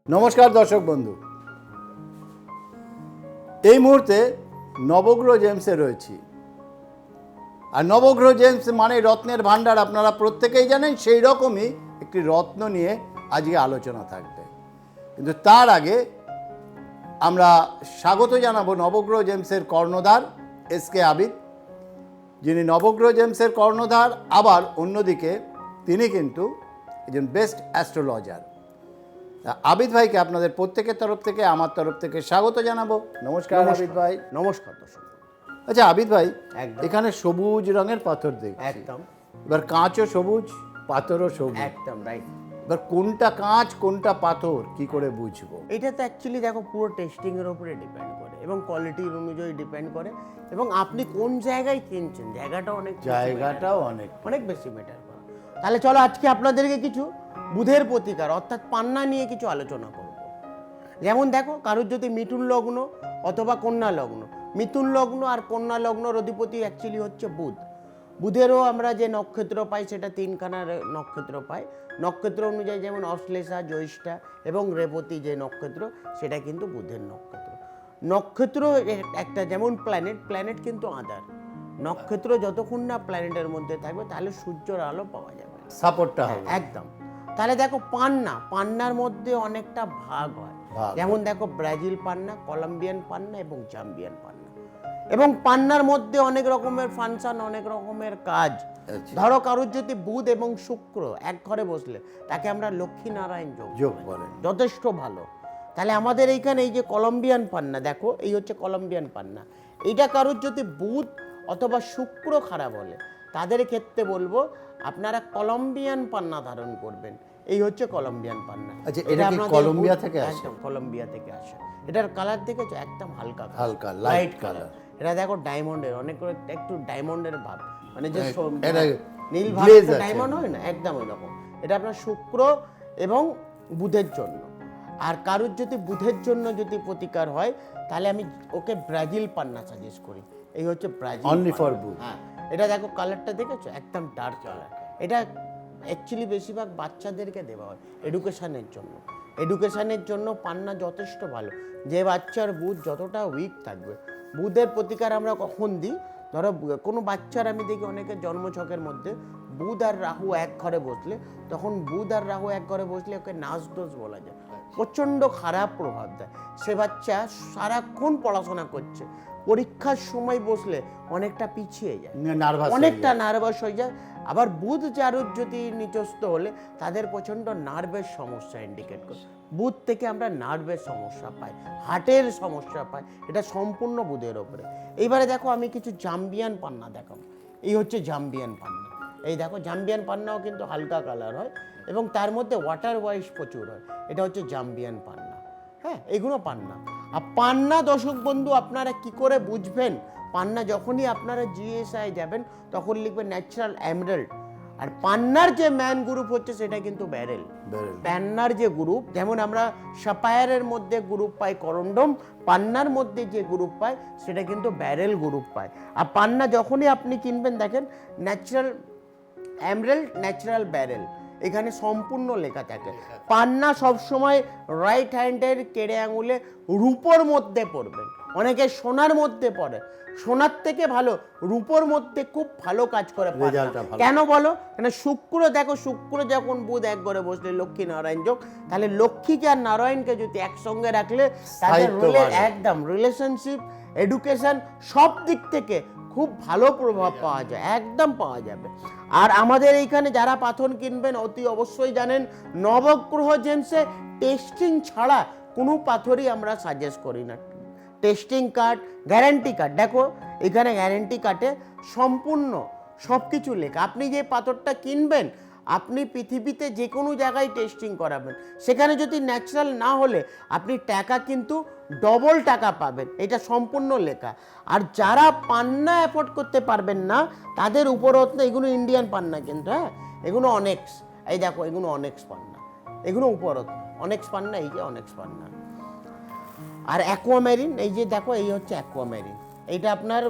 নমস্কার দর্শক বন্ধু, এই মুহূর্তে নবগ্রহ জেমসে রয়েছি। আর নবগ্রহ জেমস মানে রত্নের ভাণ্ডার, আপনারা প্রত্যেকেই জানেন। সেই রকমই একটি রত্ন নিয়ে আজকে আলোচনা থাকবে। কিন্তু তার আগে আমরা স্বাগত জানাবো নবগ্রহ জেমসের কর্ণধার এসকে আবিদ, যিনি নবগ্রহ জেমসের কর্ণধার, আবার অন্যদিকে তিনি কিন্তু একজন বেস্ট অ্যাস্ট্রোলজার। আবিদ ভাইকে আপনাদের প্রত্যেকের তরফ থেকে, আমার তরফ থেকে স্বাগত জানাবো। নমস্কার আবিদ ভাই। নমস্কার দর্শক। আচ্ছা আবিদ ভাই, একদম। এখানে সবুজ রঙের পাথর দেখছি। একদম। এবার কাঁচও সবুজ, পাথরও সবুজ। একদম রাইট। এবার কোনটা কাঁচ কোনটা পাথর কি করে বুঝবো? এটা তো অ্যাকচুয়ালি দেখো পুরো টেস্টিংয়ের ওপরে ডিপেন্ড করে এবং কোয়ালিটির অনুযায়ী ডিপেন্ড করে এবং আপনি কোন জায়গায় কিনছেন জায়গাটাও অনেক বেশি ম্যাটার করে। তাহলে চলো আজকে আপনাদেরকে কিছু বুধের প্রতিকার অর্থাৎ পান্না নিয়ে কিছু আলোচনা করব। যেমন দেখো, কারোর যদি মিথুন লগ্ন অথবা কন্যা লগ্ন, মিথুন লগ্ন আর কন্যা লগ্নর অধিপতি অ্যাকচুয়ালি হচ্ছে বুধ। বুধেরও আমরা যে নক্ষত্র পাই সেটা তিনখানা নক্ষত্র পাই। নক্ষত্র অনুযায়ী যেমন অশ্লেষা, জ্যৈষ্ঠা এবং রেবতী যে নক্ষত্র, সেটা কিন্তু বুধের নক্ষত্র। নক্ষত্র একটা যেমন প্ল্যানেট কিন্তু আদার। নক্ষত্র যতক্ষণ না প্ল্যানেটের মধ্যে থাকবে তাহলে সূর্যের আলো পাওয়া যাবে, সাপোর্টটা হবে। একদম। তাহলে দেখো পান্নার মধ্যে অনেকটা ভাগ হয়। যেমন দেখো ব্রাজিল পান্না, কলম্বিয়ান পান্না এবং জাম্বিয়ান পান্না। এবং পান্নার মধ্যে অনেক রকমের ফাংশন, অনেক রকমের কাজ। ধরো কারোর যদি বুধ এবং শুক্র এক ঘরে বসলে তাকে আমরা লক্ষ্মী নারায়ণ যোগ বলেন, যথেষ্ট ভালো। তাহলে আমাদের এইখানে এই যে কলম্বিয়ান পান্না, দেখো এই হচ্ছে কলম্বিয়ান পান্না। এইটা কারোর যদি বুধ অথবা শুক্র খারাপ হলে তাদের ক্ষেত্রে বলবো আপনারা কলম্বিয়ান পান্না ধারণ করবেন। এই হচ্ছে কলম্বিয়ান পান্না। আচ্ছা, এটা কি কলম্বিয়া থেকে আসে? একদম কলম্বিয়া থেকে আসে। এটার কালার দেখেছো, একদম হালকা লাইট কালার। এটা দেখো ডায়মন্ডের, অনেক করে একটু ডায়মন্ডের ভাব, মানে যে নীল ভাব ডায়মন্ড হয় না, একদম ওই রকম। এটা আপনার শুক্র এবং বুধের জন্য। আর কারোর যদি বুধের জন্য যদি প্রতিকার হয় তাহলে আমি ওকে ব্রাজিল পান্না সাজেস্ট করি। এই হচ্ছে ব্রাজিল অনলি ফর বুধ। হ্যাঁ, এটা দেখো কালারটা দেখেছো, একদম ডার্ক কালার। এটা অ্যাকচুয়ালি বেশিরভাগ বাচ্চাদেরকে দেওয়া হয় এডুকেশনের জন্য পান্না যথেষ্ট ভালো। যে বাচ্চার বুধ যতটা উইক থাকবে, বুধের প্রতিকার আমরা কখন দিই, ধরো কোনো বাচ্চার আমি দেখি অনেকের জন্মছকের মধ্যে বুধ আর রাহু এক ঘরে বসলে, তখন বুধ আর রাহু এক ঘরে বসলে ওকে নাচ দোষ বলা যায়, প্রচণ্ড খারাপ প্রভাব দেয়। সে বাচ্চা সারাক্ষণ পড়াশোনা করছে, পরীক্ষার সময় বসলে অনেকটা পিছিয়ে যায়, অনেকটা নার্ভাস হয়ে যায়। আবার বুধ যারুর যদি নিচস্থ হলে তাদের প্রচণ্ড নার্ভের সমস্যা ইন্ডিকেট করে। বুধ থেকে আমরা নার্ভের সমস্যা পাই, হার্টের সমস্যা পাই, এটা সম্পূর্ণ বুধের ওপরে। এইবারে দেখো আমি কিছু জাম্বিয়ান পান্না দেখাবো। এই হচ্ছে জাম্বিয়ান পান্না। এই দেখো জাম্বিয়ান পান্নাও কিন্তু হালকা কালার হয় এবং তার মধ্যে ওয়াটার ওয়াইস প্রচুর হয়। এটা হচ্ছে জাম্বিয়ান পান্না। হ্যাঁ, এগুলো পান্না। আর পান্না দর্শক বন্ধু আপনারা কি করে বুঝবেন? পান্না যখনই আপনারা জিএসআই যাবেন তখন লিখবেন ন্যাচারাল এমরাল্ড। আর পান্নার যে ম্যান গ্রুপ হচ্ছে সেটা কিন্তু ব্যারেল। পান্নার যে গ্রুপ, যেমন আমরা সাপায়ারের মধ্যে গ্রুপ পাই করন্ডম, পান্নার মধ্যে যে গ্রুপ পাই সেটা কিন্তু ব্যারেল গ্রুপ পায়। আর পান্না যখনই আপনি কিনবেন দেখেন ন্যাচারাল এমরাল্ড, ন্যাচারাল ব্যারেল, এখানে সম্পূর্ণ লেখা থাকে। পান্না সবসময় রাইট হ্যান্ডের কেড়ে আঙুলে রূপোর মধ্যে পড়বেন। অনেকে সোনার মধ্যে পড়ে, সোনার থেকে ভালো রূপোর মধ্যে খুব ভালো কাজ করে। কেন বলো? কেন শুক্র, দেখো শুক্র যখন বুধ এক ঘরে বসলে লক্ষ্মী নারায়ণ যোগ, তাহলে লক্ষ্মীকে আর নারায়ণকে যদি একসঙ্গে রাখলে তাদের একদম রিলেশনশিপ, এডুকেশন সব দিক থেকে খুব ভালো প্রভাব পাওয়া যায়, একদম পাওয়া যাবে। আর আমাদের এইখানে যারা পাথর কিনবেন অতি অবশ্যই জানেন নবগ্রহ জেমসে টেস্টিং ছাড়া কোনো পাথরই আমরা সাজেস্ট করি না। টেস্টিং কার্ড, গ্যারান্টি কার্ড, দেখো এখানে গ্যারান্টি কার্ডে সম্পূর্ণ সব কিছু লেখা। আপনি যে পাথরটা কিনবেন আপনি পৃথিবীতে যে কোনো জায়গায় টেস্টিং করাবেন, সেখানে যদি ন্যাচারাল না হলে আপনি টাকা কিন্তু ডবল টাকা পাবেন, এটা সম্পূর্ণ লেখা। আর যারা পান্না অ্যাফোর্ড করতে পারবেন না তাদের উপরত্ন, এগুলো ইন্ডিয়ান পান্না কিন্তু, হ্যাঁ এগুলো অনেক্স, এই দেখো এগুলো অনেক্স পান্না, এগুলো উপরত্ন অনেক্স পান্না, এই যে অনেক্স পান্না। আর অ্যাকোয়ামেরিন, এই যে দেখো এই হচ্ছে অ্যাকোয়ামেরিন, এইটা আপনার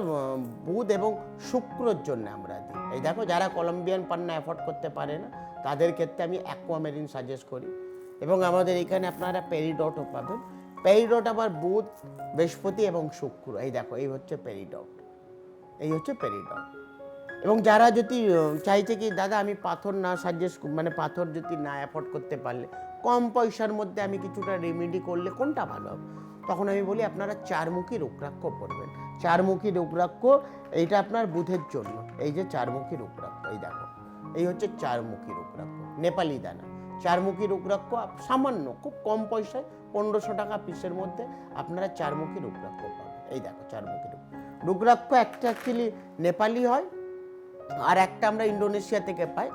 বুধ এবং শুক্রর জন্য আমরা দিই। এই দেখো যারা কলম্বিয়ান পান্না অ্যাফোর্ড করতে পারে না তাদের ক্ষেত্রে আমি অ্যাকোয়ামেরিন সাজেস্ট করি। এবং আমাদের এখানে আপনারা পেরিডটও পাবেন। পেরিডট আবার বুধ, বৃহস্পতি এবং শুক্র, এই দেখো এই হচ্ছে পেরিডট, এই হচ্ছে পেরিডট। এবং যারা যদি চাইছে কি দাদা আমি পাথর না সাজেস্ট, মানে পাথর যদি না অ্যাফোর্ড করতে পারলে কম পয়সার মধ্যে আমি কিছুটা রেমেডি করলে কোনটা ভালো হবে, তখন আমি বলি আপনারা চারমুখী রুদ্রাক্ষ পড়বেন। চারমুখী রুদ্রাক্ষ এইটা আপনার বুধের জন্য, এই যে চারমুখী রুদ্রাক্ষ, এই দেখো এই হচ্ছে চারমুখী রুদ্রাক্ষ, নেপালি দানা। চারমুখী রুদ্রাক্ষ সামান্য খুব কম পয়সায় 1500 টাকা পিসের মধ্যে আপনারা চারমুখী রুদ্রাক্ষ পাবেন। এই দেখো চারমুখী রুদ্রাক্ষ, একটা অ্যাকচুয়ালি নেপালি হয় আর একটা আমরা ইন্দোনেশিয়া থেকে পাই।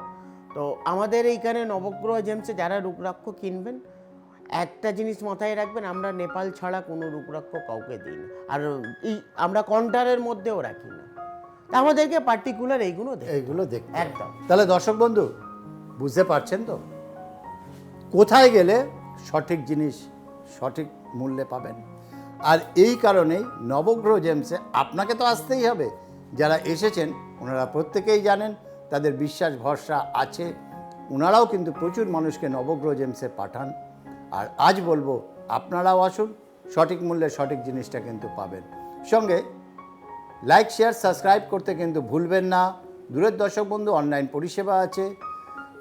তো আমাদের এইখানে নবগ্রহ জেমসে যারা রুদ্রাক্ষ কিনবেন, একটা জিনিস মাথায় রাখবেন, আমরা নেপাল ছাড়া কোনো রুদ্রাক্ষ কাউকে দিই না, আর এই আমরা কন্টারের মধ্যেও রাখি না। তা আমাদেরকে পার্টিকুলার এইগুলো এইগুলো দেখতে হবে। একদম। তাহলে দর্শক বন্ধু বুঝতে পারছেন তো কোথায় গেলে সঠিক জিনিস সঠিক মূল্যে পাবেন। আর এই কারণেই নবগ্রহ জেমসে আপনাকে তো আসতেই হবে। যারা এসেছেন ওনারা প্রত্যেকেই জানেন, তাদের বিশ্বাস ভরসা আছে, ওনারাও কিন্তু প্রচুর মানুষকে নবগ্রহ জেমসে পাঠান। আর আজ বলবো আপনারাও আসুন, সঠিক মূল্যে সঠিক জিনিসটা কিন্তু পাবেন। সঙ্গে লাইক শেয়ার সাবস্ক্রাইব করতে কিন্তু ভুলবেন না। দূরের দর্শক বন্ধু অনলাইন পরিষেবা আছে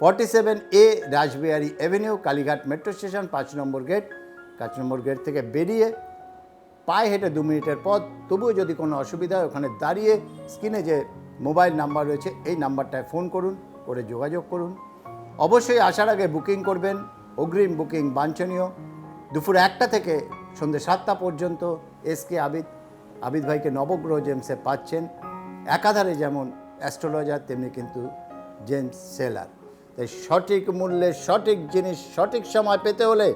47A Rashbehari Avenue, Kalighat metro station, 5 নম্বর গেট। 5 নম্বর গেট থেকে বেরিয়ে পায়ে হেঁটে 2 মিনিটের পথ। তবুও যদি কোনো অসুবিধা হয় ওখানে দাঁড়িয়ে স্ক্রিনে যে মোবাইল নাম্বার রয়েছে এই নাম্বারটায় ফোন করুন, করে যোগাযোগ করুন। অবশ্যই আসার আগে বুকিং করবেন, অগ্রিম বুকিং বাঞ্ছনীয়। দুপুর 1টা থেকে সন্ধ্যে 7টা পর্যন্ত এসকে আবিদ ভাইকে নবগ্রহ জেমসে পাচ্ছেন। একাধারে যেমন অ্যাস্ট্রোলজার তেমনি কিন্তু জেমস সেলার। তাই সঠিক মূল্যে সঠিক জিনিস সঠিক সময় পেতে হলে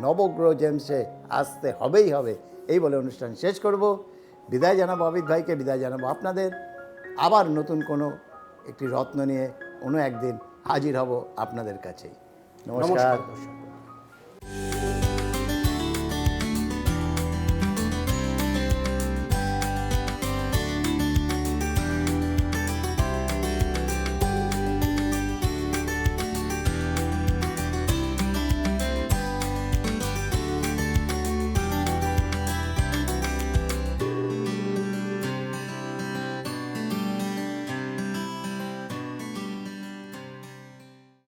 নবগ্রহ জেমসে আসতে হবেই হবে। এই বলে অনুষ্ঠান শেষ করব। বিদায় জানাবো আবিদ ভাইকে, বিদায় জানাবো আপনাদের। আবার নতুন কোনো একটি রত্ন নিয়ে অন্য একদিন হাজির হব আপনাদের কাছেই। নমস্কার। দর্শক।